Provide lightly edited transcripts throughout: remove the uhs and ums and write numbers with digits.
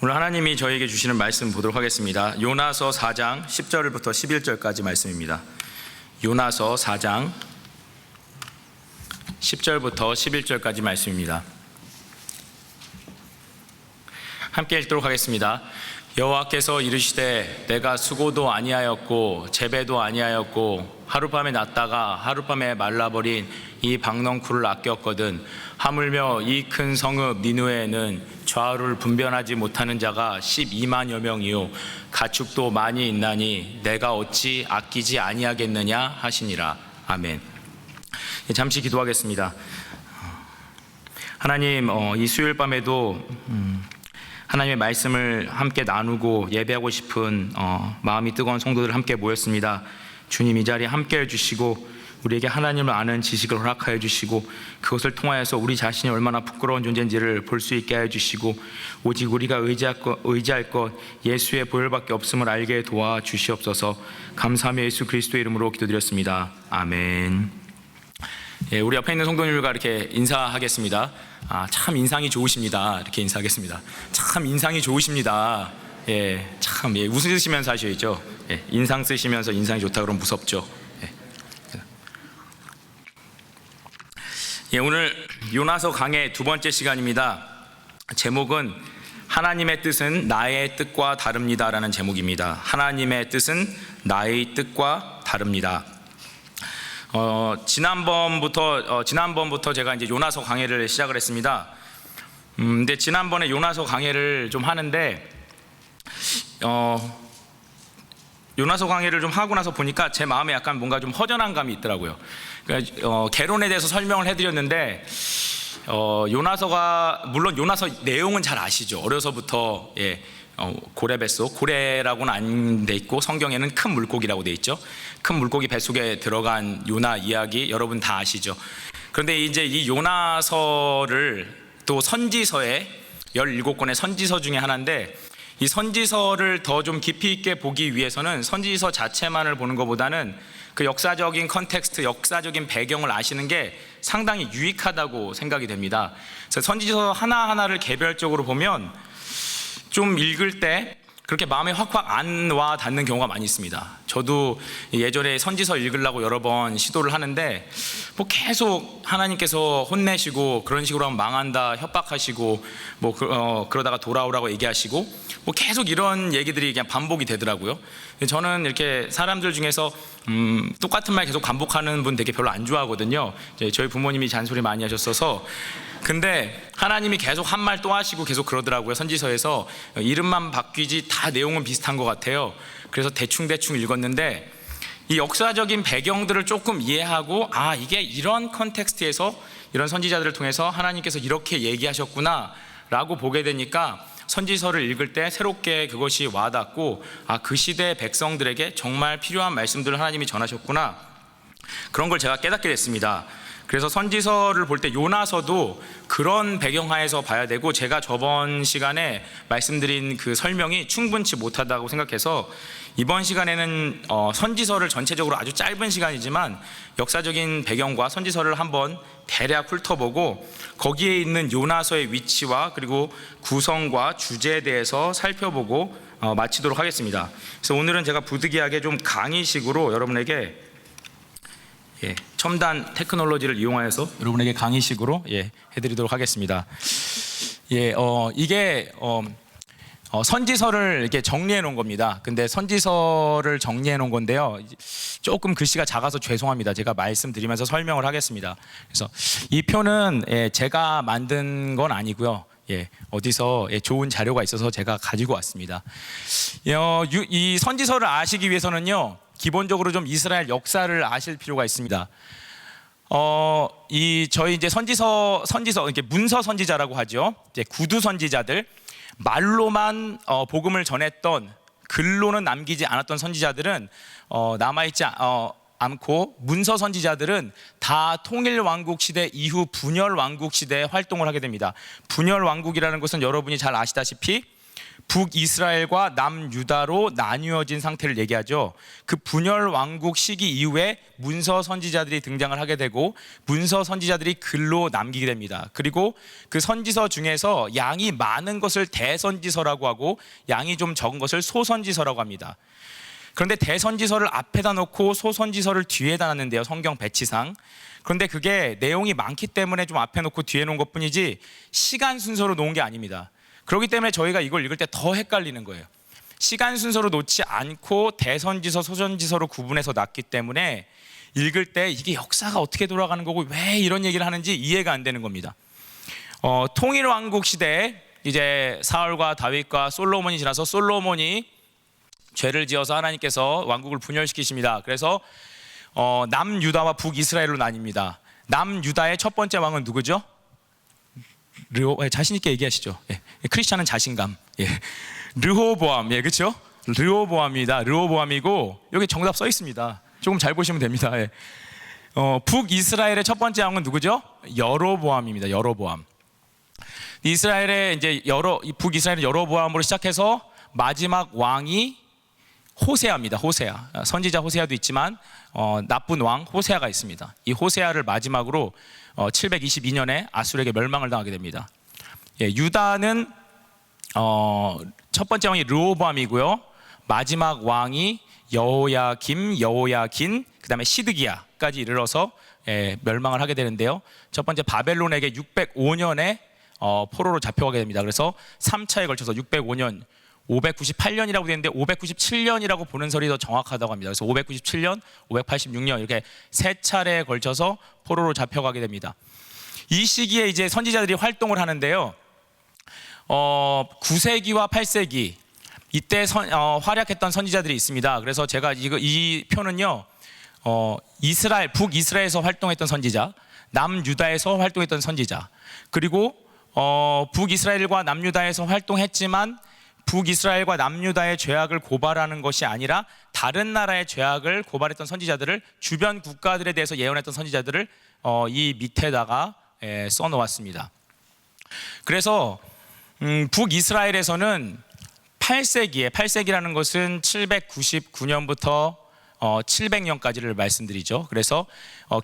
오늘 하나님이 저에게 주시는 말씀 보도록 하겠습니다. 요나서 4장 10절부터 11절까지 말씀입니다. 요나서 4장 10절부터 11절까지 말씀입니다. 함께 읽도록 하겠습니다. 여호와께서 이르시되 내가 수고도 아니하였고 재배도 아니하였고 하룻밤에 났다가 하룻밤에 말라버린 이 박넝쿨을 아꼈거든. 하물며 이 큰 성읍 니느웨에는 좌우를 분별하지 못하는 자가 12만여 명이요 가축도 많이 있나니 내가 어찌 아끼지 아니하겠느냐 하시니라. 아멘. 잠시 기도하겠습니다. 하나님, 이 수요일 밤에도 하나님의 말씀을 함께 나누고 예배하고 싶은 마음이 뜨거운 성도들 함께 모였습니다. 주님, 이 자리에 함께 해주시고 우리에게 하나님을 아는 지식을 허락하여 주시고 그것을 통하여서 우리 자신이 얼마나 부끄러운 존재인지를 볼 수 있게 하여 주시고 오직 우리가 의지할 것 예수의 보혈밖에 없음을 알게 도와주시옵소서. 감사하며 예수 그리스도의 이름으로 기도드렸습니다. 아멘. 우리 옆에 있는 성도님들과 이렇게 인사하겠습니다. 참 인상이 좋으십니다. 이렇게 인사하겠습니다. 참 인상이 좋으십니다. 참 웃으시면서 하셔야죠. 인상 쓰시면서 인상이 좋다 그러면 무섭죠. 오늘 요나서 강의 두 번째 시간입니다. 제목은 하나님의 뜻은 나의 뜻과 다릅니다 라는 제목입니다. 하나님의 뜻은 나의 뜻과 다릅니다. 지난번부터 제가 이제 요나서 강해를 시작을 했습니다. 근데 지난번에 요나서 강해를 좀 하는데 요나서 강해를 좀 하고 나서 보니까 제 마음에 약간 뭔가 좀 허전한 감이 있더라고요. 그러니까 개론에 대해서 설명을 해드렸는데 요나서가 물론 요나서 내용은 잘 아시죠. 어려서부터 고래 뱃속, 고래라고는 안 돼 있고 성경에는 큰 물고기라고 돼 있죠. 큰 물고기 뱃속에 들어간 요나 이야기 여러분 다 아시죠. 그런데 이제 이 요나서를 또 선지서에 17권의 선지서 중에 하나인데 이 선지서를 더 좀 깊이 있게 보기 위해서는 선지서 자체만을 보는 것보다는 그 역사적인 컨텍스트, 역사적인 배경을 아시는 게 상당히 유익하다고 생각이 됩니다. 그래서 선지서 하나하나를 개별적으로 보면 좀 읽을 때 그렇게 마음에 확확 안 와 닿는 경우가 많이 있습니다. 저도 예전에 선지서 읽으려고 여러 번 시도를 하는데 뭐 계속 하나님께서 혼내시고 그런 식으로 하면 망한다 협박하시고 그러다가 돌아오라고 얘기하시고 뭐 계속 이런 얘기들이 그냥 반복이 되더라고요. 저는 이렇게 사람들 중에서 똑같은 말 계속 반복하는 분 되게 별로 안 좋아하거든요. 저희 부모님이 잔소리 많이 하셨어서. 근데 하나님이 계속 한 말 또 하시고 계속 그러더라고요. 선지서에서 이름만 바뀌지 다 내용은 비슷한 것 같아요. 그래서 대충 읽었는데 이 역사적인 배경들을 조금 이해하고 이게 이런 컨텍스트에서 이런 선지자들을 통해서 하나님께서 이렇게 얘기하셨구나 라고 보게 되니까 선지서를 읽을 때 새롭게 그것이 와닿고 그 시대 백성들에게 정말 필요한 말씀들을 하나님이 전하셨구나, 그런 걸 제가 깨닫게 됐습니다. 그래서 선지서를 볼 때 요나서도 그런 배경하에서 봐야 되고, 제가 저번 시간에 말씀드린 그 설명이 충분치 못하다고 생각해서 이번 시간에는 선지서를 전체적으로 아주 짧은 시간이지만 역사적인 배경과 선지서를 한번 대략 훑어보고 거기에 있는 요나서의 위치와 그리고 구성과 주제에 대해서 살펴보고 마치도록 하겠습니다. 그래서 오늘은 제가 부득이하게 좀 강의식으로 여러분에게 첨단 테크놀로지를 이용하여서 여러분에게 강의식으로 해드리도록 하겠습니다. 이게 선지서를 이렇게 정리해 놓은 겁니다. 근데 선지서를 정리해 놓은 건데요, 조금 글씨가 작아서 죄송합니다. 제가 말씀드리면서 설명을 하겠습니다. 그래서 이 표는 제가 만든 건 아니고요, 어디서 좋은 자료가 있어서 제가 가지고 왔습니다. 이 선지서를 아시기 위해서는요, 기본적으로 좀 이스라엘 역사를 아실 필요가 있습니다. 저희 이제 선지서 이렇게 문서 선지자라고 하죠. 이제 구두 선지자들, 말로만 복음을 전했던, 글로는 남기지 않았던 선지자들은 남아있지 않고, 문서 선지자들은 다 통일 왕국 시대 이후 분열 왕국 시대에 활동을 하게 됩니다. 분열 왕국이라는 것은 여러분이 잘 아시다시피 북이스라엘과 남유다로 나뉘어진 상태를 얘기하죠. 그 분열 왕국 시기 이후에 문서 선지자들이 등장을 하게 되고 문서 선지자들이 글로 남기게 됩니다. 그리고 그 선지서 중에서 양이 많은 것을 대선지서라고 하고 양이 좀 적은 것을 소선지서라고 합니다. 그런데 대선지서를 앞에다 놓고 소선지서를 뒤에다 놨는데요, 성경 배치상. 그런데 그게 내용이 많기 때문에 좀 앞에 놓고 뒤에 놓은 것뿐이지 시간 순서로 놓은 게 아닙니다. 그렇기 때문에 저희가 이걸 읽을 때 더 헷갈리는 거예요. 시간 순서로 놓지 않고 대선지서, 소선지서로 구분해서 놨기 때문에 읽을 때 이게 역사가 어떻게 돌아가는 거고 왜 이런 얘기를 하는지 이해가 안 되는 겁니다. 통일왕국 시대에 이제 사울과 다윗과 솔로몬이 지나서 솔로몬이 죄를 지어서 하나님께서 왕국을 분열시키십니다. 그래서 남유다와 북이스라엘로 나뉩니다. 남유다의 첫 번째 왕은 누구죠? 자신 있게 얘기하시죠. 예. 크리스찬은 자신감. 예. 르호보암. 예, 그렇죠? 르호보암입니다. 르호보암이고 여기 정답 써 있습니다. 조금 잘 보시면 됩니다. 예. 북이스라엘의 첫 번째 왕은 누구죠? 여로보암입니다. 여로보암. 이스라엘의 이제 북이스라엘의 여로보암으로 시작해서 마지막 왕이 호세아입니다. 호세아. 선지자 호세아도 있지만 나쁜 왕 호세아가 있습니다. 이 호세아를 마지막으로 722년에 아수르에게 멸망을 당하게 됩니다. 예, 유다는 첫 번째 왕이 르호보암이고요. 마지막 왕이 여호야긴, 그다음에 시드기야까지 이르러서 멸망을 하게 되는데요. 첫 번째 바벨론에게 605년에 포로로 잡혀가게 됩니다. 그래서 3차에 걸쳐서 605년 598년이라고 되는데 597년이라고 보는 설이 더 정확하다고 합니다. 그래서 597년, 586년 이렇게 세 차례에 걸쳐서 포로로 잡혀가게 됩니다. 이 시기에 이제 선지자들이 활동을 하는데요. 9세기와 8세기 이때 활약했던 선지자들이 있습니다. 그래서 제가 이 표는요, 북이스라엘에서 활동했던 선지자, 남유다에서 활동했던 선지자, 그리고 북이스라엘과 남유다에서 활동했지만 북이스라엘과 남유다의 죄악을 고발하는 것이 아니라 다른 나라의 죄악을 고발했던 선지자들을, 주변 국가들에 대해서 예언했던 선지자들을 이 밑에다가 써놓았습니다. 그래서 북이스라엘에서는 8세기라는 것은 799년부터 700년까지를 말씀드리죠. 그래서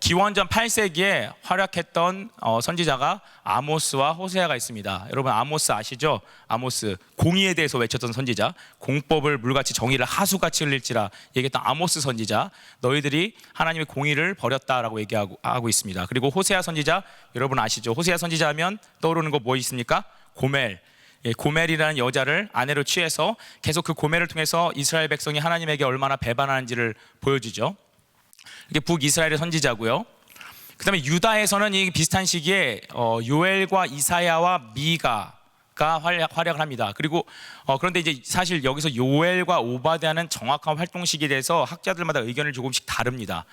기원전 8세기에 활약했던 선지자가 아모스와 호세아가 있습니다. 여러분 아모스 아시죠? 아모스, 공의에 대해서 외쳤던 선지자, 공법을 물같이 정의를 하수같이 흘릴지라 얘기했던 아모스 선지자, 너희들이 하나님의 공의를 버렸다라고 얘기하고 있습니다. 그리고 호세아 선지자, 여러분 아시죠? 호세아 선지자 하면 떠오르는 거 뭐 있습니까? 고멜. 고멜이라는 여자를 아내로 취해서 계속 그 고멜을 통해서 이스라엘 백성이 하나님에게 얼마나 배반하는지를 보여주죠. 이게 북이스라엘의 선지자고요. 그 다음에 유다에서는 이 비슷한 시기에 요엘과 이사야와 미가가 활약을 합니다. 그리고 그런데 이제 사실 여기서 요엘과 오바댜는 정확한 활동 시기에 대해서 학자들마다 의견을 조금씩 다릅니다.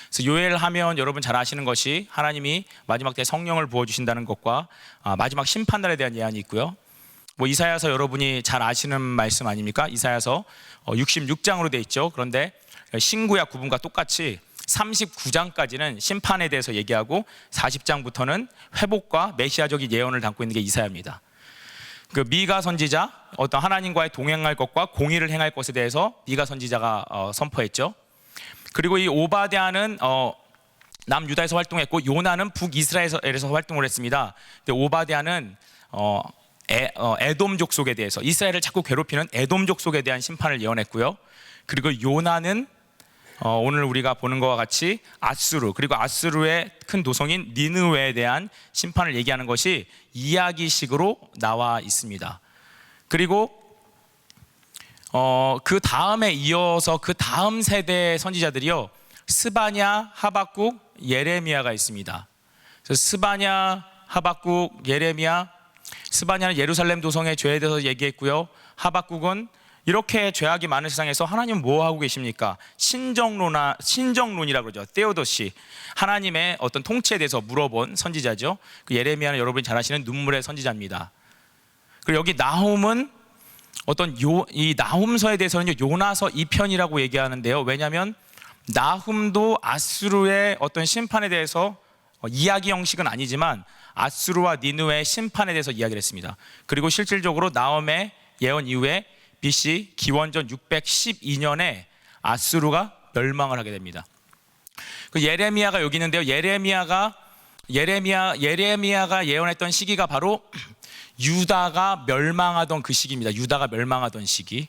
그래서 요엘 하면 여러분 잘 아시는 것이 하나님이 마지막 때 성령을 부어주신다는 것과 마지막 심판날에 대한 예언이 있고요. 이사야서 여러분이 잘 아시는 말씀 아닙니까? 이사야서 66장으로 되어 있죠. 그런데 신구약 구분과 똑같이 39장까지는 심판에 대해서 얘기하고 40장부터는 회복과 메시아적인 예언을 담고 있는 게 이사야입니다. 그 미가 선지자, 어떤 하나님과의 동행할 것과 공의를 행할 것에 대해서 미가 선지자가 선포했죠. 그리고 이 오바댜는 남유다에서 활동했고 요나는 북이스라엘에서 활동을 했습니다. 근데 오바댜는 에돔 족속에 대해서, 이스라엘을 자꾸 괴롭히는 에돔 족속에 대한 심판을 예언했고요. 그리고 요나는 오늘 우리가 보는 것과 같이 아수르, 그리고 아수르의 큰 도성인 니느웨에 대한 심판을 얘기하는 것이 이야기식으로 나와 있습니다. 그리고 그 다음에 이어서 그 다음 세대의 선지자들이요, 스바냐, 하박국, 예레미야가 있습니다. 그래서 스바냐, 하박국, 예레미야, 스바냐는 예루살렘 도성의 죄에 대해서 얘기했고요. 하박국은 이렇게 죄악이 많은 세상에서 하나님은 뭐 하고 계십니까? 신정론이라고 그러죠. 테오도시, 하나님의 어떤 통치에 대해서 물어본 선지자죠. 그 예레미야는 여러분이 잘 아시는 눈물의 선지자입니다. 그리고 여기 나훔은 이 나훔서에 대해서는 요나서 2편이라고 얘기하는데요. 왜냐하면 나훔도 아수르의 어떤 심판에 대해서 이야기 형식은 아니지만 아수르와 니느웨의 심판에 대해서 이야기를 했습니다. 그리고 실질적으로 나훔의 예언 이후에 BC 기원전 612년에 아수르가 멸망을 하게 됩니다. 그 예레미야가 여기 있는데요. 예레미야가 예언했던 시기가 바로 유다가 멸망하던 그 시기입니다. 유다가 멸망하던 시기.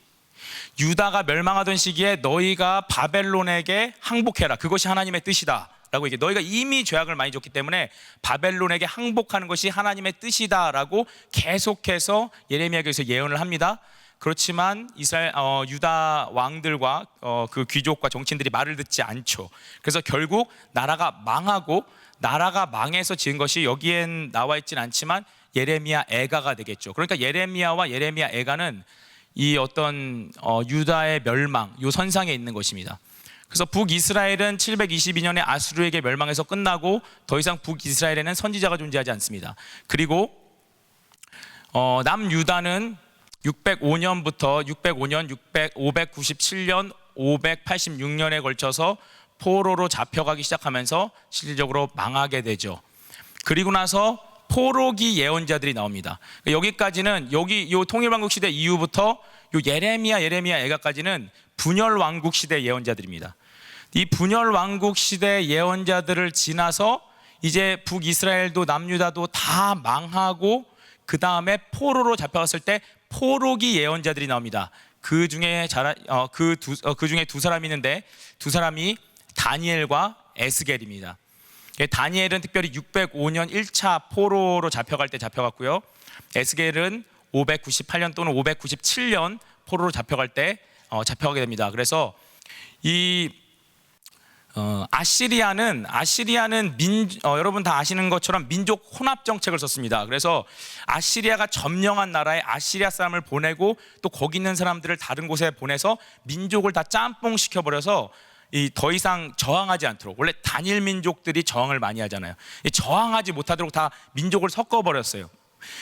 유다가 멸망하던 시기에 너희가 바벨론에게 항복해라. 그것이 하나님의 뜻이다. 라고 얘기해. 너희가 이미 죄악을 많이 줬기 때문에 바벨론에게 항복하는 것이 하나님의 뜻이다라고 계속해서 예레미야에서 예언을 합니다. 그렇지만 유다 왕들과 그 귀족과 정치인들이 말을 듣지 않죠. 그래서 결국 나라가 망하고, 나라가 망해서 지은 것이 여기엔 나와 있진 않지만 예레미야 애가가 되겠죠. 그러니까 예레미야와 예레미야 애가는 이 어떤 유다의 멸망, 요 선상에 있는 것입니다. 그래서 북이스라엘은 722년에 아수르에게 멸망해서 끝나고 더 이상 북이스라엘에는 선지자가 존재하지 않습니다. 그리고 남유다는 605년부터 605년, 597년, 586년에 걸쳐서 포로로 잡혀가기 시작하면서 실질적으로 망하게 되죠. 그리고 나서 포로기 예언자들이 나옵니다. 여기까지는 요 통일왕국 시대 이후부터 요 예레미야 애가까지는 분열왕국 시대 예언자들입니다. 이 분열왕국 시대 예언자들을 지나서 이제 북이스라엘도 남유다도 다 망하고 그 다음에 포로로 잡혀갔을 때 포로기 예언자들이 나옵니다. 그 중에 두 사람이 있는데 두 사람이 다니엘과 에스겔입니다. 다니엘은 특별히 605년 1차 포로로 잡혀갈 때 잡혀갔고요. 에스겔은 598년 또는 597년 포로로 잡혀갈 때 잡혀가게 됩니다. 그래서 이 아시리아는 여러분 다 아시는 것처럼 민족 혼합 정책을 썼습니다. 그래서 아시리아가 점령한 나라에 아시리아 사람을 보내고 또 거기 있는 사람들을 다른 곳에 보내서 민족을 다 짬뽕 시켜버려서 더 이상 저항하지 않도록, 원래 단일 민족들이 저항을 많이 하잖아요. 저항하지 못하도록 다 민족을 섞어버렸어요.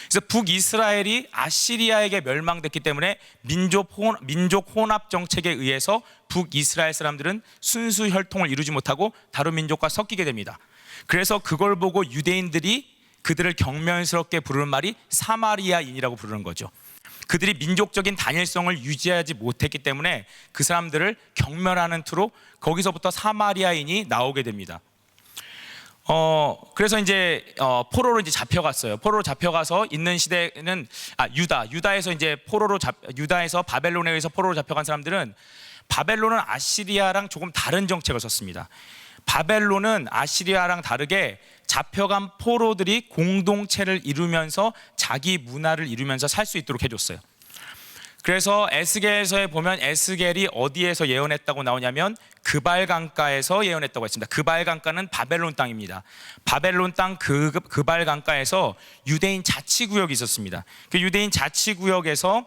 그래서 북이스라엘이 아시리아에게 멸망됐기 때문에 민족 혼합 정책에 의해서 북이스라엘 사람들은 순수 혈통을 이루지 못하고 다른 민족과 섞이게 됩니다. 그래서 그걸 보고 유대인들이 그들을 경멸스럽게 부르는 말이 사마리아인이라고 부르는 거죠. 그들이 민족적인 단일성을 유지하지 못했기 때문에 그 사람들을 경멸하는 투로 거기서부터 사마리아인이 나오게 됩니다. 그래서 이제 포로로 이제 잡혀갔어요. 포로로 잡혀가서 있는 시대는 유다에서 이제 유다에서 바벨론에 의해서 포로로 잡혀간 사람들은 바벨론은 아시리아랑 조금 다른 정책을 썼습니다. 바벨론은 아시리아랑 다르게 잡혀간 포로들이 공동체를 이루면서 자기 문화를 이루면서 살 수 있도록 해줬어요. 그래서 에스겔서에 보면 에스겔이 어디에서 예언했다고 나오냐면 그발 강가에서 예언했다고 했습니다. 그발 강가는 바벨론 땅입니다. 바벨론 땅 그발 강가에서 유대인 자치구역이 있었습니다. 그 유대인 자치구역에서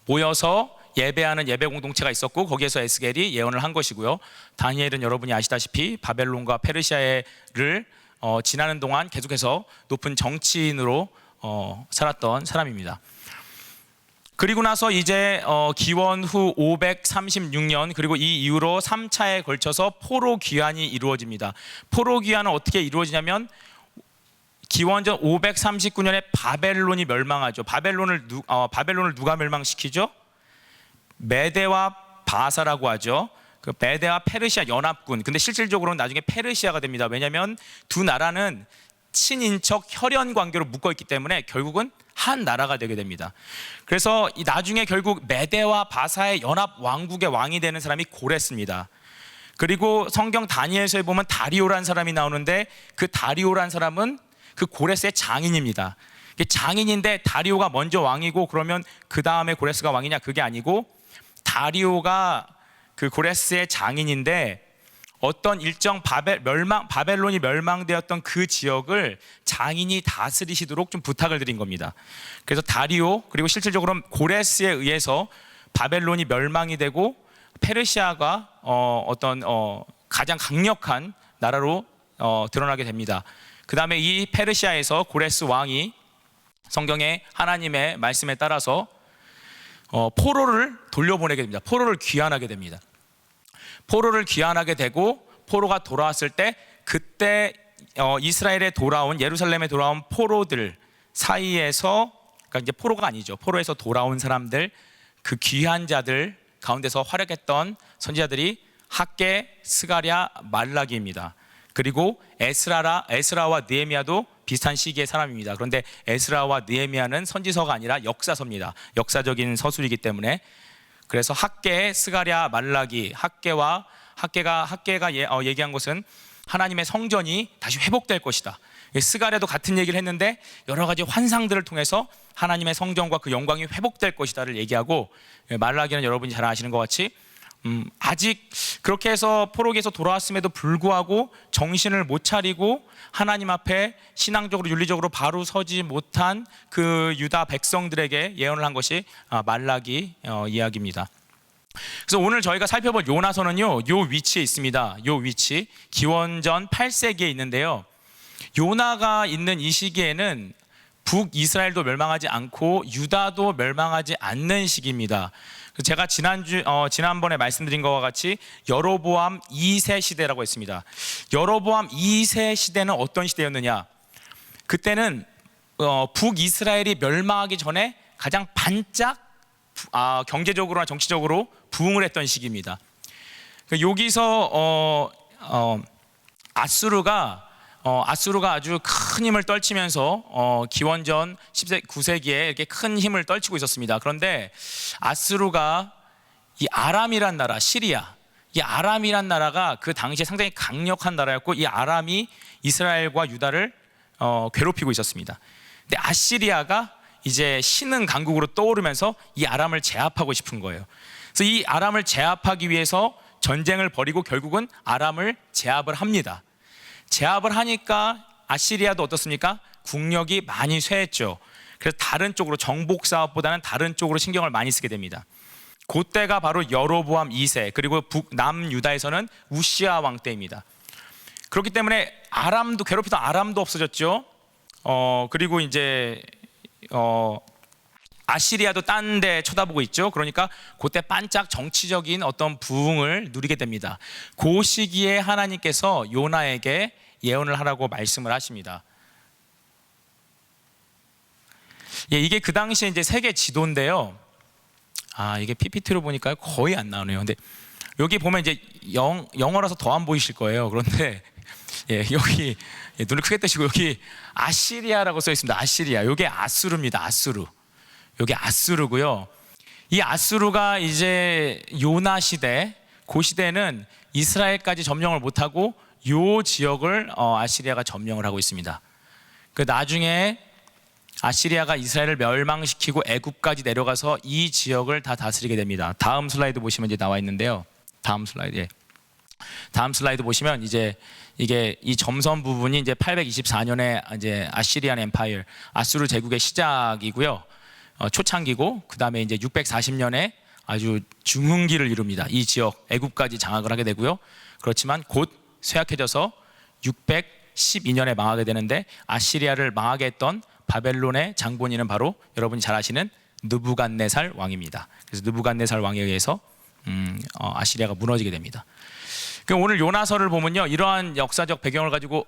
모여서 예배하는 예배 공동체가 있었고 거기에서 에스겔이 예언을 한 것이고요. 다니엘은 여러분이 아시다시피 바벨론과 페르시아를 지나는 동안 계속해서 높은 정치인으로 살았던 사람입니다. 그리고 나서 이제 기원 후 536년 그리고 이 이후로 3차에 걸쳐서 포로 귀환이 이루어집니다. 포로 귀환은 어떻게 이루어지냐면 기원전 539년에 바벨론이 멸망하죠. 바벨론을 누가 멸망시키죠? 메대와 바사라고 하죠. 그 메대와 페르시아 연합군. 근데 실질적으로는 나중에 페르시아가 됩니다. 왜냐하면 두 나라는 친인척 혈연 관계로 묶어 있기 때문에 결국은 한 나라가 되게 됩니다. 그래서 나중에 결국 메대와 바사의 연합 왕국의 왕이 되는 사람이 고레스입니다. 그리고 성경 다니엘서에 보면 다리오라는 사람이 나오는데 그 다리오라는 사람은 그 고레스의 장인입니다. 장인인데 다리오가 먼저 왕이고 그러면 그 다음에 고레스가 왕이냐? 그게 아니고 다리오가 그 고레스의 장인인데 어떤 일정 바벨론이 멸망되었던 그 지역을 장인이 다스리시도록 좀 부탁을 드린 겁니다. 그래서 다리오 그리고 실질적으로 고레스에 의해서 바벨론이 멸망이 되고 페르시아가 가장 강력한 나라로 드러나게 됩니다. 그 다음에 이 페르시아에서 고레스 왕이 성경의 하나님의 말씀에 따라서 포로를 돌려보내게 됩니다. 포로를 귀환하게 됩니다. 포로를 귀환하게 되고 포로가 돌아왔을 때 그때 이스라엘에 돌아온 예루살렘에 돌아온 포로들 사이에서 그러니까 이제 포로가 아니죠. 포로에서 돌아온 사람들, 그 귀한 자들 가운데서 활약했던 선지자들이 학개, 스가랴, 말라기입니다. 그리고 에스라와 느헤미야도 비슷한 시기의 사람입니다. 그런데 에스라와 느헤미야는 선지서가 아니라 역사서입니다. 역사적인 서술이기 때문에. 그래서 학개, 스가랴, 말라기, 학개가 얘기한 것은 하나님의 성전이 다시 회복될 것이다. 스가랴도 같은 얘기를 했는데 여러 가지 환상들을 통해서 하나님의 성전과 그 영광이 회복될 것이다를 얘기하고, 말라기는 여러분이 잘 아시는 것 같이 아직 그렇게 해서 포로기에서 돌아왔음에도 불구하고 정신을 못 차리고 하나님 앞에 신앙적으로 윤리적으로 바로 서지 못한 그 유다 백성들에게 예언을 한 것이 말라기 이야기입니다. 그래서 오늘 저희가 살펴볼 요나서는요, 요 위치에 있습니다. 요 위치, 기원전 8세기에 있는데요. 요나가 있는 이 시기에는 북이스라엘도 멸망하지 않고 유다도 멸망하지 않는 시기입니다. 제가 지난번에 말씀드린 것과 같이 여로보암 2세 시대라고 했습니다. 여로보암 2세 시대는 어떤 시대였느냐? 그때는 북이스라엘이 멸망하기 전에 가장 반짝 경제적으로나 정치적으로 부흥을 했던 시기입니다. 여기서 아수르가 아주 큰 힘을 떨치면서 기원전 9세기에 이렇게 큰 힘을 떨치고 있었습니다. 그런데 아수르가 이 아람이란 나라, 시리아, 이 아람이란 나라가 그 당시에 상당히 강력한 나라였고, 이 아람이 이스라엘과 유다를 괴롭히고 있었습니다. 근데 아시리아가 이제 신흥 강국으로 떠오르면서 이 아람을 제압하고 싶은 거예요. 그래서 이 아람을 제압하기 위해서 전쟁을 벌이고 결국은 아람을 제압을 합니다. 제압을 하니까 아시리아도 어떻습니까? 국력이 많이 쇠했죠. 그래서 다른 쪽으로, 정복 사업보다는 다른 쪽으로 신경을 많이 쓰게 됩니다. 그때가 바로 여로보암 2세, 그리고 남유다에서는 우시아 왕 때입니다. 그렇기 때문에 괴롭히던 아람도 없어졌죠. 그리고 이제 아시리아도 딴 데 쳐다보고 있죠. 그러니까 그때 반짝 정치적인 어떤 부흥을 누리게 됩니다. 그 시기에 하나님께서 요나에게 예언을 하라고 말씀을 하십니다. 이게 그 당시에 이제 세계 지도인데요. 이게 PPT로 보니까 거의 안 나오네요. 근데 여기 보면 이제 영어라서 더 안 보이실 거예요. 그런데 여기 눈을 크게 뜨시고 여기 아시리아라고 써 있습니다. 아시리아. 이게 아수르입니다. 아수르. 여기 아수르고요. 이 아수르가 이제 요나 시대, 그 시대는 이스라엘까지 점령을 못하고 요 지역을 아시리아가 점령을 하고 있습니다. 그 나중에 아시리아가 이스라엘을 멸망시키고 애굽까지 내려가서 이 지역을 다 다스리게 됩니다. 다음 슬라이드 보시면 이제 나와 있는데요. 다음 슬라이드 보시면 이제 이게 이 점선 부분이 이제 824년에 이제 아시리안 엠파이어, 아수르 제국의 시작이고요. 초창기고, 그 다음에 이제 640년에 아주 중흥기를 이룹니다. 이 지역 애굽까지 장악을 하게 되고요. 그렇지만 곧 쇠약해져서 612년에 망하게 되는데, 아시리아를 망하게 했던 바벨론의 장본인은 바로 여러분이 잘 아시는 느부갓네살 왕입니다. 그래서 느부갓네살 왕에 의해서 아시리아가 무너지게 됩니다. 오늘 요나서를 보면요, 이러한 역사적 배경을 가지고,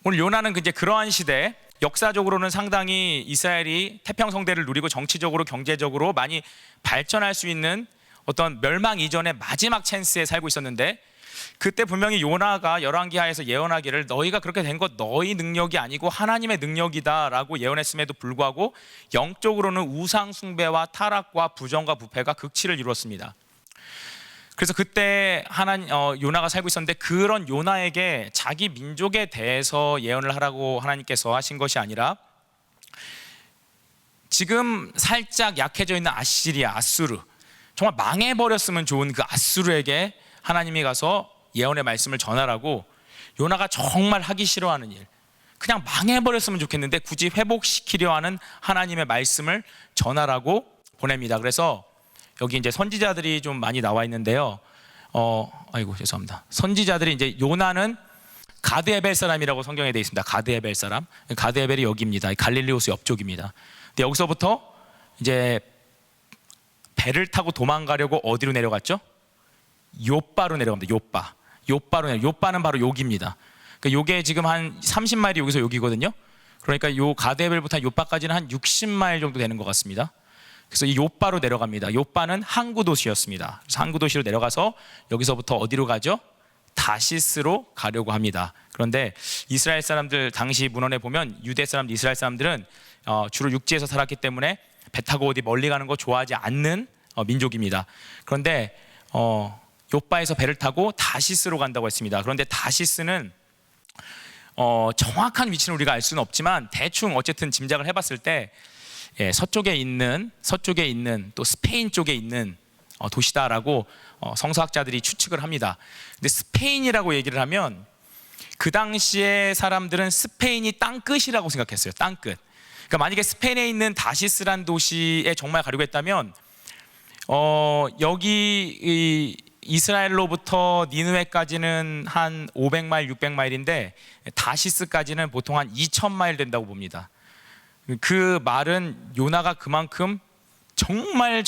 오늘 요나는 이제 그러한 시대, 역사적으로는 상당히 이스라엘이 태평성대를 누리고 정치적으로 경제적으로 많이 발전할 수 있는 어떤 멸망 이전의 마지막 찬스에 살고 있었는데, 그때 분명히 요나가 열왕기하에서 예언하기를 너희가 그렇게 된 것 너희 능력이 아니고 하나님의 능력이다 라고 예언했음에도 불구하고 영적으로는 우상 숭배와 타락과 부정과 부패가 극치를 이루었습니다. 그래서 그때 요나가 살고 있었는데, 그런 요나에게 자기 민족에 대해서 예언을 하라고 하나님께서 하신 것이 아니라 지금 살짝 약해져 있는 아시리아, 아수르, 정말 망해버렸으면 좋은 그 아수르에게 하나님이 가서 예언의 말씀을 전하라고, 요나가 정말 하기 싫어하는 일, 그냥 망해버렸으면 좋겠는데 굳이 회복시키려 하는 하나님의 말씀을 전하라고 보냅니다. 그래서 여기 이제 선지자들이 좀 많이 나와 있는데요. 죄송합니다. 선지자들이 이제 요나는 가드에벨 사람이라고 성경에 되어 있습니다. 가드에벨 사람. 가드에벨이 여기입니다. 갈릴리호수 옆쪽입니다. 근데 여기서부터 이제 배를 타고 도망가려고 어디로 내려갔죠? 요바로 내려갑니다. 요바는 바로 여기입니다. 그러니까 요게 지금 한 30마일이 여기서 여기거든요. 그러니까 요 가데벨부터 요빠까지는 한 60마일 정도 되는 것 같습니다. 그래서 이 요빠로 내려갑니다. 요빠는 항구 도시였습니다. 그래서 항구 도시로 내려가서 여기서부터 어디로 가죠? 다시스로 가려고 합니다. 그런데 이스라엘 사람들 당시 문헌에 보면 유대 사람들, 이스라엘 사람들은 주로 육지에서 살았기 때문에 배 타고 어디 멀리 가는 거 좋아하지 않는 민족입니다. 그런데 요빠에서 배를 타고 다시스로 간다고 했습니다. 그런데 다시스는 정확한 위치는 우리가 알 수는 없지만 대충 어쨌든 짐작을 해봤을 때 서쪽에 있는 또 스페인 쪽에 있는 도시다라고 성서학자들이 추측을 합니다. 근데 스페인이라고 얘기를 하면 그 당시에 사람들은 스페인이 땅끝이라고 생각했어요. 땅끝. 그러니까 만약에 스페인에 있는 다시스란 도시에 정말 가려고 했다면 여기 이스라엘로부터 니느웨까지는 한 500마일, 600마일인데 다시스까지는 보통 한 2000마일 된다고 봅니다. 그 말은 요나가 그만큼 정말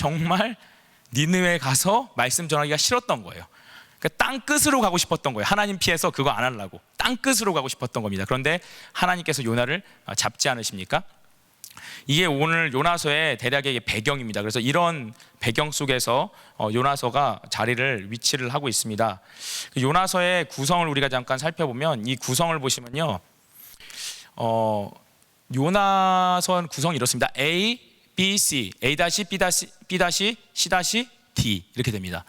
니느웨에 가서 말씀 전하기가 싫었던 거예요. 그러니까 땅끝으로 가고 싶었던 거예요. 하나님 피해서 그거 안 하려고 땅끝으로 가고 싶었던 겁니다. 그런데 하나님께서 요나를 잡지 않으십니까? 이게 오늘 요나서의 대략의 배경입니다. 그래서 이런 배경 속에서 요나서가 위치를 하고 있습니다. 요나서의 구성을 우리가 잠깐 살펴보면 이 구성을 보시면요, 요나서 구성이 이렇습니다. A, B, C, A-, B-, B-, C-, D 이렇게 됩니다.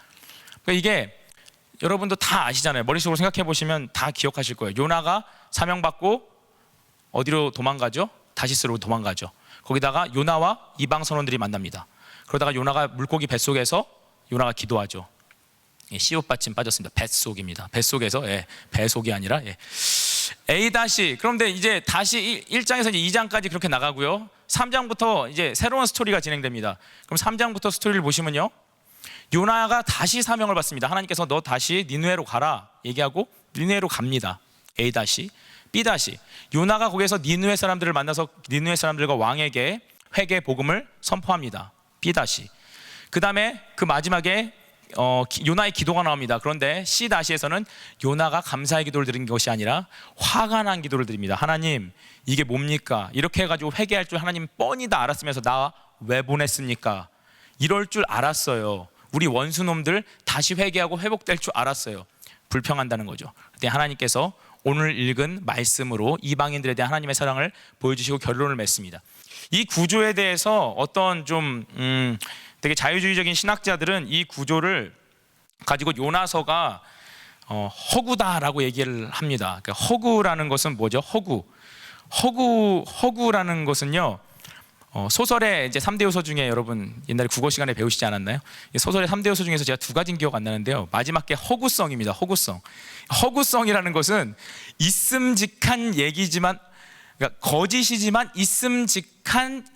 그러니까 이게 여러분도 다 아시잖아요. 머릿속으로 생각해 보시면 다 기억하실 거예요. 요나가 사명받고 어디로 도망가죠? 다시스로 도망가죠. 거기다가 요나와 이방 선원들이 만납니다. 그러다가 요나가 물고기 뱃속에서 요나가 기도하죠. 시옷 받침 빠졌습니다. 뱃속입니다. 뱃속에서, 배속이 아니라 A-, 그런데 이제 다시 1장에서 이제 2장까지 그렇게 나가고요. 3장부터 이제 새로운 스토리가 진행됩니다. 그럼 3장부터 스토리를 보시면요, 요나가 다시 사명을 받습니다. 하나님께서 너 다시 니느웨로 가라 얘기하고 니느웨로 갑니다. A-, B-, 요나가 거기서 니느웨 사람들을 만나서 니느웨 사람들과 왕에게 회개 복음을 선포합니다. B-, 그 다음에 그 마지막에 요나의 기도가 나옵니다. 그런데 C-에서는 요나가 감사의 기도를 드린 것이 아니라 화가 난 기도를 드립니다. 하나님, 이게 뭡니까? 이렇게 해가지고 회개할 줄 하나님 뻔히 다 알았으면서 나 왜 보냈습니까? 이럴 줄 알았어요. 우리 원수놈들 다시 회개하고 회복될 줄 알았어요. 불평한다는 거죠. 그때 하나님께서 오늘 읽은 말씀으로 이방인들에 대한 하나님의 사랑을 보여주시고 결론을 맺습니다. 이 구조에 대해서 어떤 좀 되게 자유주의적인 신학자들은 이 구조를 가지고 요나서가 허구다라고 얘기를 합니다. 그러니까 허구라는 것은 뭐죠? 허구라는 것은요, 소설의 이제 3대 요소 중에 여러분 옛날에 국어 시간에 배우시지 않았나요? 소설의 3대 요소 중에서 제가 2가지는 기억 안 나는데요, 마지막 게 허구성입니다. 허구성이라는 것은 있음직한 얘기지만, 그러니까 거짓이지만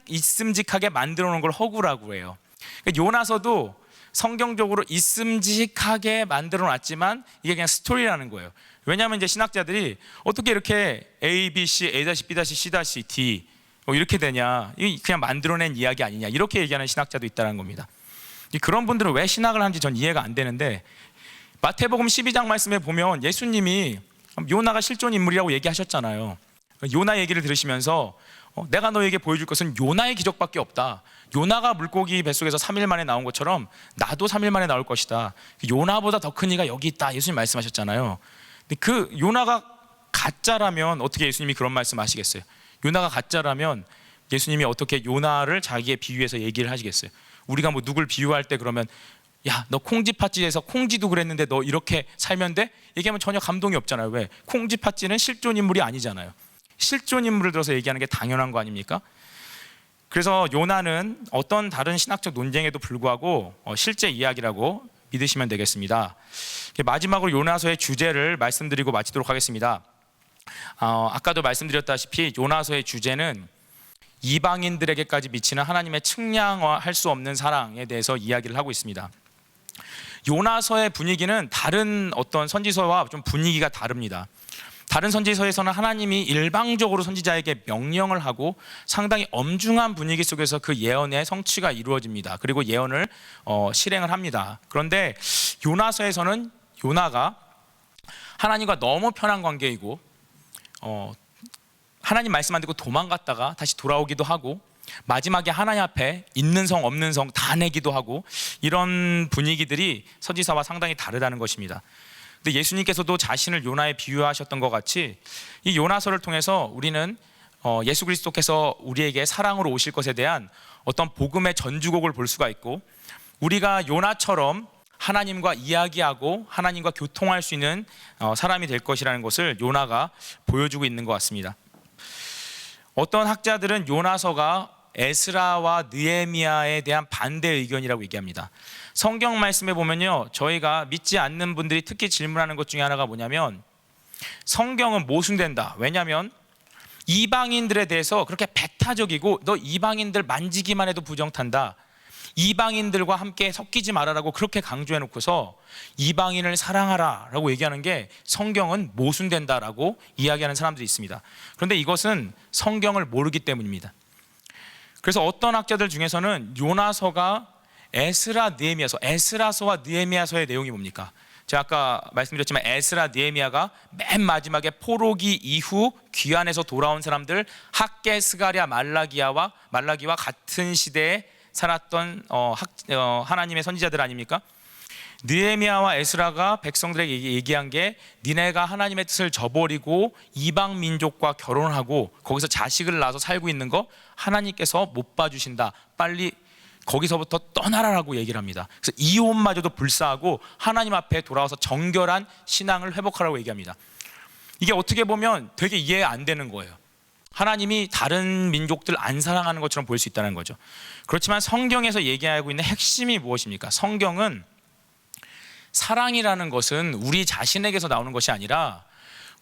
있음직하게 만들어 놓은 걸 허구라고 해요. 그러니까 요나서도 성경적으로 있음직하게 만들어 놨지만 이게 그냥 스토리라는 거예요. 왜냐하면 이제 신학자들이 어떻게 이렇게 A, B, C, A-, B-, C-, D 이렇게 되냐, 이게 그냥 만들어낸 이야기 아니냐, 이렇게 얘기하는 신학자도 있다는 겁니다. 그런 분들은 왜 신학을 하는지 전 이해가 안 되는데, 마태복음 12장 말씀에 보면 예수님이 요나가 실존 인물이라고 얘기하셨잖아요. 요나 얘기를 들으시면서 내가 너에게 보여줄 것은 요나의 기적밖에 없다. 요나가 물고기 뱃속에서 3일 만에 나온 것처럼 나도 3일 만에 나올 것이다. 요나보다 더 큰 이가 여기 있다. 예수님 말씀하셨잖아요. 근데 그 요나가 가짜라면 어떻게 예수님이 그런 말씀 하시겠어요? 요나가 가짜라면 예수님이 어떻게 요나를 자기의 비유해서 얘기를 하시겠어요? 우리가 뭐 누굴 비유할 때 그러면 야, 너 콩쥐팥쥐에서 콩쥐도 그랬는데 너 이렇게 살면 돼? 얘기하면 전혀 감동이 없잖아요. 왜? 콩쥐팥쥐는 실존 인물이 아니잖아요. 실존 인물을 들어서 얘기하는 게 당연한 거 아닙니까? 그래서 요나는 어떤 다른 신학적 논쟁에도 불구하고 실제 이야기라고 믿으시면 되겠습니다. 마지막으로 요나서의 주제를 말씀드리고 마치도록 하겠습니다. 아까도 말씀드렸다시피 요나서의 주제는 이방인들에게까지 미치는 하나님의 측량할 수 없는 사랑에 대해서 이야기를 하고 있습니다. 요나서의 분위기는 다른 어떤 선지서와 좀 분위기가 다릅니다. 다른 선지서에서는 하나님이 일방적으로 선지자에게 명령을 하고 상당히 엄중한 분위기 속에서 그 예언의 성취가 이루어집니다. 그리고 예언을 실행을 합니다. 그런데 요나서에서는 요나가 하나님과 너무 편한 관계이고 하나님 말씀 안 듣고 도망갔다가 다시 돌아오기도 하고, 마지막에 하나님 앞에 있는 성 없는 성 다 내기도 하고, 이런 분위기들이 서지서와 상당히 다르다는 것입니다. 근데 예수님께서도 자신을 요나에 비유하셨던 것 같이 이 요나서를 통해서 우리는 예수 그리스도께서 우리에게 사랑으로 오실 것에 대한 어떤 복음의 전주곡을 볼 수가 있고, 우리가 요나처럼 하나님과 이야기하고 하나님과 교통할 수 있는 사람이 될 것이라는 것을 요나가 보여주고 있는 것 같습니다. 어떤 학자들은 요나서가 에스라와 느헤미야에 대한 반대 의견이라고 얘기합니다. 성경 말씀에 보면요, 저희가 믿지 않는 분들이 특히 질문하는 것 중에 하나가 뭐냐면, 성경은 모순된다. 왜냐하면 이방인들에 대해서 그렇게 배타적이고, 너 이방인들 만지기만 해도 부정탄다, 이방인들과 함께 섞이지 말아라고 그렇게 강조해 놓고서 이방인을 사랑하라 라고 얘기하는 게 성경은 모순된다라고 이야기하는 사람들이 있습니다. 그런데 이것은 성경을 모르기 때문입니다. 그래서 어떤 학자들 중에서는 요나서가 에스라서와 느헤미야서의 내용이 뭡니까? 제가 아까 말씀드렸지만 에스라, 느헤미야가 맨 마지막에 포로기 이후 귀환해서 돌아온 사람들, 학개, 스가랴, 말라기와 같은 시대에 살았던 하나님의 선지자들 아닙니까? 느헤미야와 에스라가 백성들에게 얘기한 게, 니네가 하나님의 뜻을 저버리고 이방 민족과 결혼하고 거기서 자식을 낳아서 살고 있는 거 하나님께서 못 봐주신다, 빨리 거기서부터 떠나라라고 얘기를 합니다. 그래서 이혼마저도 불사하고 하나님 앞에 돌아와서 정결한 신앙을 회복하라고 얘기합니다. 이게 어떻게 보면 되게 이해 안 되는 거예요. 하나님이 다른 민족들 안 사랑하는 것처럼 보일 수 있다는 거죠. 그렇지만 성경에서 얘기하고 있는 핵심이 무엇입니까? 성경은 사랑이라는 것은 우리 자신에게서 나오는 것이 아니라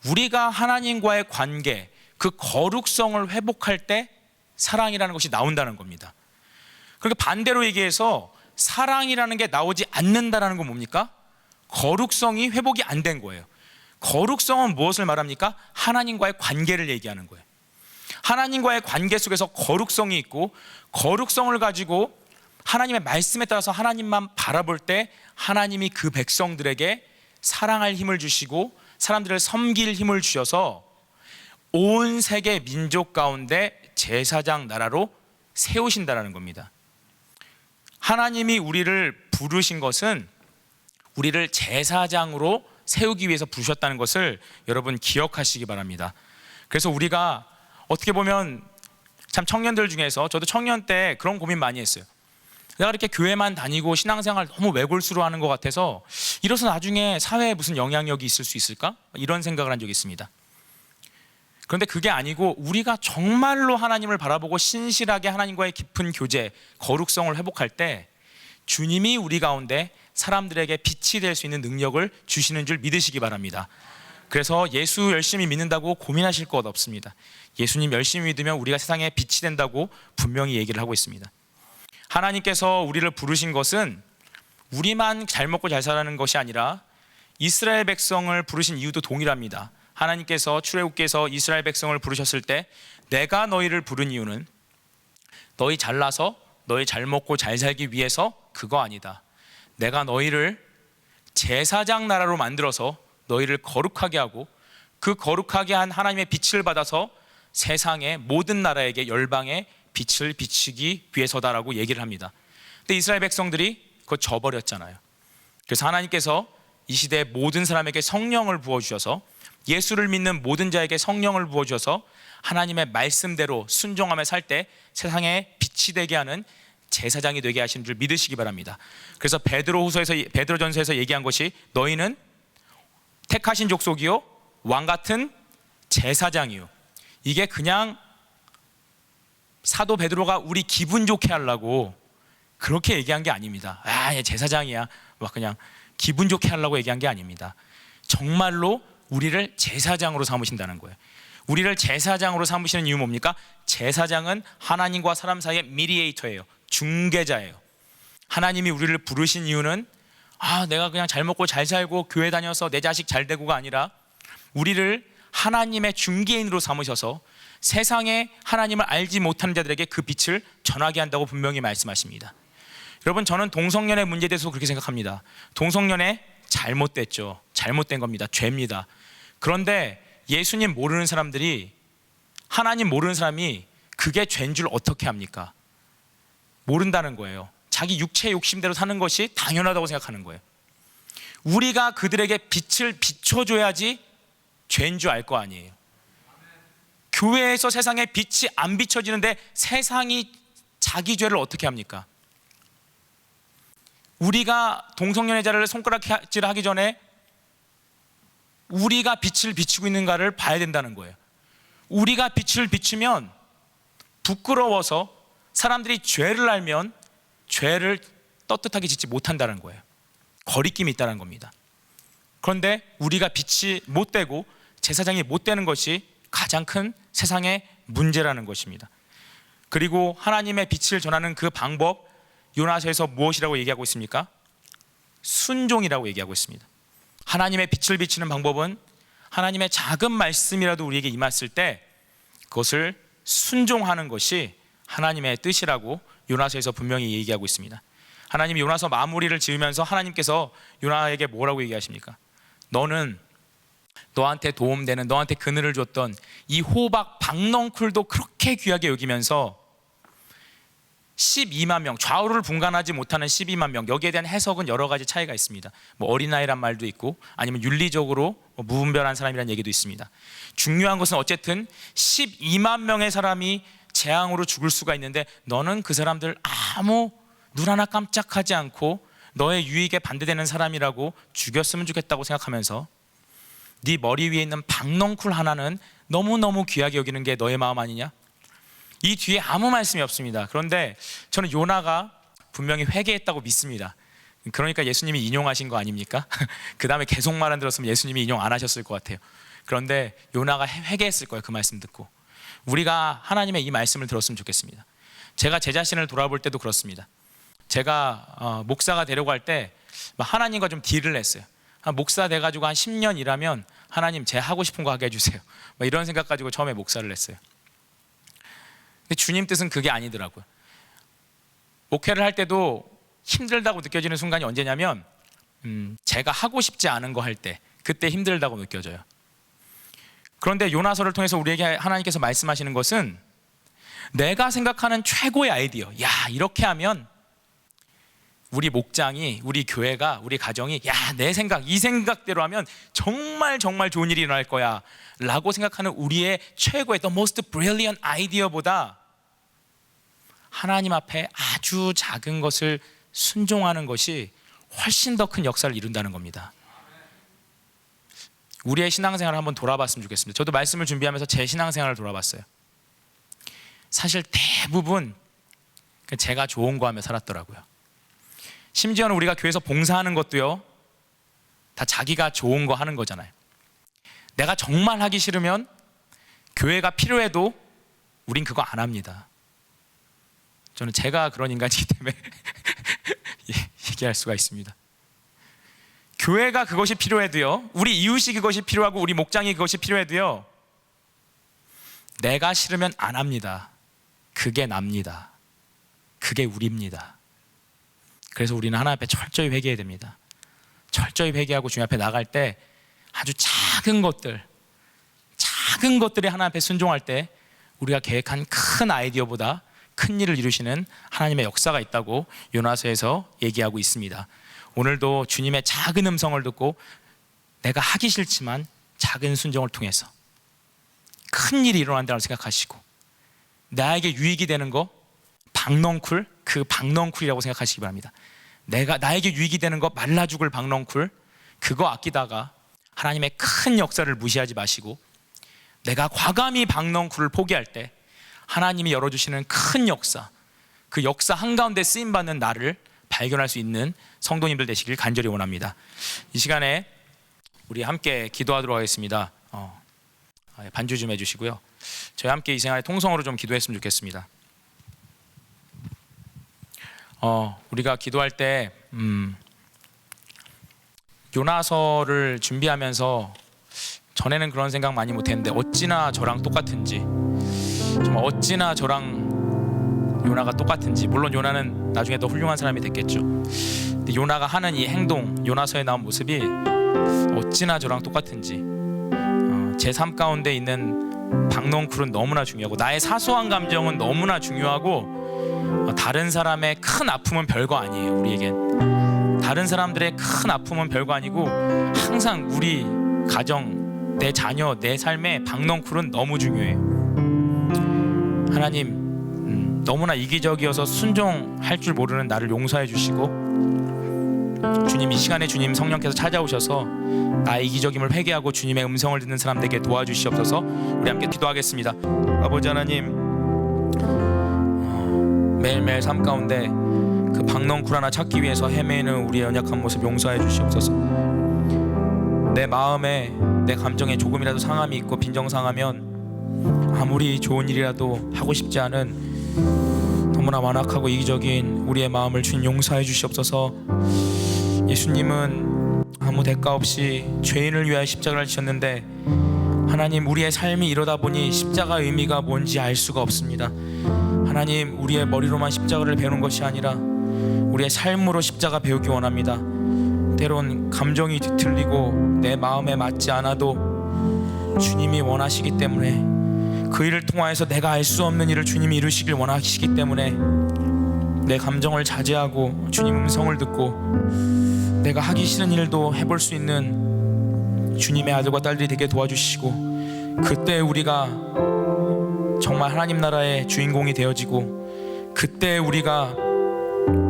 우리가 하나님과의 관계, 그 거룩성을 회복할 때 사랑이라는 것이 나온다는 겁니다. 그러니까 반대로 얘기해서 사랑이라는 게 나오지 않는다는 건 뭡니까? 거룩성이 회복이 안 된 거예요. 거룩성은 무엇을 말합니까? 하나님과의 관계를 얘기하는 거예요. 하나님과의 관계 속에서 거룩성이 있고, 거룩성을 가지고 하나님의 말씀에 따라서 하나님만 바라볼 때 하나님이 그 백성들에게 사랑할 힘을 주시고 사람들을 섬길 힘을 주셔서 온 세계 민족 가운데 제사장 나라로 세우신다는 겁니다. 하나님이 우리를 부르신 것은 우리를 제사장으로 세우기 위해서 부르셨다는 것을 여러분 기억하시기 바랍니다. 그래서 우리가 어떻게 보면 참 청년들 중에서, 저도 청년 때 그런 고민 많이 했어요. 내가 이렇게 교회만 다니고 신앙생활 너무 외골수로 하는 것 같아서 이래서 나중에 사회에 무슨 영향력이 있을 수 있을까? 이런 생각을 한 적이 있습니다. 그런데 그게 아니고 우리가 정말로 하나님을 바라보고 신실하게 하나님과의 깊은 교제, 거룩성을 회복할 때 주님이 우리 가운데 사람들에게 빛이 될 수 있는 능력을 주시는 줄 믿으시기 바랍니다. 그래서 예수 열심히 믿는다고 고민하실 것 없습니다. 예수님 열심히 믿으면 우리가 세상에 빛이 된다고 분명히 얘기를 하고 있습니다. 하나님께서 우리를 부르신 것은 우리만 잘 먹고 잘 살라는 것이 아니라 이스라엘 백성을 부르신 이유도 동일합니다. 하나님께서 출애굽기에서 이스라엘 백성을 부르셨을 때, 내가 너희를 부른 이유는 너희 잘나서 너희 잘 먹고 잘 살기 위해서 그거 아니다. 내가 너희를 제사장 나라로 만들어서 너희를 거룩하게 하고 그 거룩하게 한 하나님의 빛을 받아서 세상의 모든 나라에게, 열방에 빛을 비추기 위해서다라고 얘기를 합니다. 근데 이스라엘 백성들이 그거 저버렸잖아요. 그래서 하나님께서 이 시대의 모든 사람에게 성령을 부어주셔서, 예수를 믿는 모든 자에게 성령을 부어주셔서 하나님의 말씀대로 순종하며 살 때 세상에 빛이 되게 하는 제사장이 되게 하시는 줄 믿으시기 바랍니다. 그래서 베드로전서에서 얘기한 것이, 너희는 택하신 족속이요 왕같은 제사장이요. 이게 그냥 사도 베드로가 우리 기분 좋게 하려고 그렇게 얘기한 게 아닙니다. 얘 제사장이야, 막 그냥 기분 좋게 하려고 얘기한 게 아닙니다. 정말로 우리를 제사장으로 삼으신다는 거예요. 우리를 제사장으로 삼으시는 이유 뭡니까? 제사장은 하나님과 사람 사이의 미디에이터예요. 중개자예요. 하나님이 우리를 부르신 이유는 내가 그냥 잘 먹고 잘 살고 교회 다녀서 내 자식 잘 되고가 아니라 우리를 하나님의 중개인으로 삼으셔서 세상에 하나님을 알지 못하는 자들에게 그 빛을 전하게 한다고 분명히 말씀하십니다. 여러분, 저는 동성연애 문제에 대해서 그렇게 생각합니다. 동성연애 잘못됐죠. 잘못된 겁니다. 죄입니다. 그런데 예수님 모르는 사람들이 하나님 모르는 사람이 그게 죄인 줄 어떻게 합니까? 모른다는 거예요. 자기 육체의 욕심대로 사는 것이 당연하다고 생각하는 거예요. 우리가 그들에게 빛을 비춰줘야지 죄인 줄 알 거 아니에요. 교회에서 세상에 빛이 안 비춰지는데 세상이 자기 죄를 어떻게 합니까? 우리가 동성연애자를 손가락질하기 전에 우리가 빛을 비추고 있는가를 봐야 된다는 거예요. 우리가 빛을 비추면 부끄러워서 사람들이 죄를 알면 죄를 떳떳하게 짓지 못한다는 거예요. 거리낌이 있다는 겁니다. 그런데 우리가 빛이 못 되고 제사장이 못 되는 것이 가장 큰 세상의 문제라는 것입니다. 그리고 하나님의 빛을 전하는 그 방법, 요나서에서 무엇이라고 얘기하고 있습니까? 순종이라고 얘기하고 있습니다. 하나님의 빛을 비추는 방법은 하나님의 작은 말씀이라도 우리에게 임했을 때 그것을 순종하는 것이 하나님의 뜻이라고 요나서에서 분명히 얘기하고 있습니다. 하나님이 요나서 마무리를 지으면서 하나님께서 요나에게 뭐라고 얘기하십니까? 너는 너한테 도움되는, 너한테 그늘을 줬던 이 호박 박넝쿨도 그렇게 귀하게 여기면서 12만 명, 좌우를 분간하지 못하는 12만 명, 여기에 대한 해석은 여러 가지 차이가 있습니다. 뭐 어린아이란 말도 있고 아니면 윤리적으로 무분별한 사람이라는 얘기도 있습니다. 중요한 것은 어쨌든 12만 명의 사람이 재앙으로 죽을 수가 있는데 너는 그 사람들 아무 눈 하나 깜짝하지 않고 너의 유익에 반대되는 사람이라고 죽였으면 좋겠다고 생각하면서 네 머리 위에 있는 박넝쿨 하나는 너무너무 귀하게 여기는 게 너의 마음 아니냐? 이 뒤에 아무 말씀이 없습니다. 그런데 저는 요나가 분명히 회개했다고 믿습니다. 그러니까 예수님이 인용하신 거 아닙니까? 그 다음에 계속 말 안 들었으면 예수님이 인용 안 하셨을 것 같아요. 그런데 요나가 회개했을 거예요. 그 말씀 듣고. 우리가 하나님의 이 말씀을 들었으면 좋겠습니다. 제가 제 자신을 돌아볼 때도 그렇습니다. 제가 목사가 되려고 할 때 하나님과 좀 딜을 했어요. 목사 돼가지고 한 10년 일하면 하나님 제 하고 싶은 거 하게 해주세요. 이런 생각 가지고 처음에 목사를 했어요. 근데 주님 뜻은 그게 아니더라고요. 목회를 할 때도 힘들다고 느껴지는 순간이 언제냐면 제가 하고 싶지 않은 거 할 때, 그때 힘들다고 느껴져요. 그런데 요나서를 통해서 우리에게 하나님께서 말씀하시는 것은 내가 생각하는 최고의 아이디어, 야 이렇게 하면 우리 목장이, 우리 교회가, 우리 가정이 내 생각, 이 생각대로 하면 정말 좋은 일이 일어날 거야 라고 생각하는 우리의 최고의 the most brilliant 아이디어보다 하나님 앞에 아주 작은 것을 순종하는 것이 훨씬 더 큰 역사를 이룬다는 겁니다. 우리의 신앙생활을 한번 돌아봤으면 좋겠습니다. 저도 말씀을 준비하면서 제 신앙생활을 돌아봤어요. 사실 대부분 제가 좋은 거 하며 살았더라고요. 심지어는 우리가 교회에서 봉사하는 것도요, 다 자기가 좋은 거 하는 거잖아요. 내가 정말 하기 싫으면 교회가 필요해도 우린 그거 안 합니다. 저는 제가 그런 인간이기 때문에 얘기할 수가 있습니다. 교회가 그것이 필요해도요, 우리 이웃이 그것이 필요하고 우리 목장이 그것이 필요해도요, 내가 싫으면 안 합니다. 그게 납니다. 그게 우리입니다. 그래서 우리는 하나님 앞에 철저히 회개해야 됩니다. 철저히 회개하고 주님 앞에 나갈 때 아주 작은 것들에 하나님 앞에 순종할 때 우리가 계획한 큰 아이디어보다 큰 일을 이루시는 하나님의 역사가 있다고 요나서에서 얘기하고 있습니다. 오늘도 주님의 작은 음성을 듣고 내가 하기 싫지만 작은 순종을 통해서 큰 일이 일어난다고 생각하시고 나에게 유익이 되는 거 박넝쿨, 그 박넝쿨이라고 생각하시기 바랍니다. 나에게 유익이 되는 거 말라 죽을 박넝쿨, 그거 아끼다가 하나님의 큰 역사를 무시하지 마시고 내가 과감히 박넝쿨을 포기할 때 하나님이 열어주시는 큰 역사, 그 역사 한가운데 쓰임받는 나를 발견할 수 있는 성도님들 되시길 간절히 원합니다. 이 시간에 우리 함께 기도하도록 하겠습니다. 반주 좀 해주시고요. 저희 함께 이 생활에 통성으로 좀 기도했으면 좋겠습니다. 우리가 기도할 때 요나서를 준비하면서 전에는 그런 생각 많이 못했는데 어찌나 저랑 똑같은지, 정말 어찌나 저랑 요나가 똑같은지. 물론 요나는 나중에 더 훌륭한 사람이 됐겠죠. 근데 요나가 하는 이 행동, 요나서에 나온 모습이 어찌나 저랑 똑같은지, 제 삶 가운데 있는 박넝쿨은 너무나 중요하고 나의 사소한 감정은 너무나 중요하고 다른 사람의 큰 아픔은 별거 아니에요. 우리에겐 다른 사람들의 큰 아픔은 별거 아니고 항상 우리 가정, 내 자녀, 내 삶에 박넝쿨은 너무 중요해요. 하나님, 너무나 이기적이어서 순종할 줄 모르는 나를 용서해 주시고, 주님, 이 시간에 주님 성령께서 찾아오셔서 나의 이기적임을 회개하고 주님의 음성을 듣는 사람들에게 도와주시옵소서. 우리 함께 기도하겠습니다. 아버지 하나님, 매일매일 삶 가운데 그 박넝쿨 하나 찾기 위해서 헤매는 우리의 연약한 모습 용서해 주시옵소서. 내 마음에, 내 감정에 조금이라도 상함이 있고 빈정상하면 아무리 좋은 일이라도 하고 싶지 않은 너무나 완악하고 이기적인 우리의 마음을 주님 용서해 주시옵소서. 예수님은 아무 대가 없이 죄인을 위하여 십자가를 지셨는데 하나님, 우리의 삶이 이러다 보니 십자가 의미가 뭔지 알 수가 없습니다. 하나님, 우리의 머리로만 십자가를 배우는 것이 아니라 우리의 삶으로 십자가 배우기 원합니다. 때론 감정이 뒤틀리고 내 마음에 맞지 않아도 주님이 원하시기 때문에, 그 일을 통하여서 내가 알 수 없는 일을 주님이 이루시길 원하시기 때문에 내 감정을 자제하고 주님 음성을 듣고 내가 하기 싫은 일도 해볼 수 있는 주님의 아들과 딸들이 되게 도와주시고, 그때 우리가 정말 하나님 나라의 주인공이 되어지고, 그때 우리가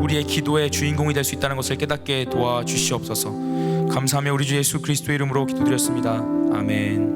우리의 기도의 주인공이 될 수 있다는 것을 깨닫게 도와주시옵소서. 감사하며 우리 주 예수 그리스도의 이름으로 기도드렸습니다. 아멘.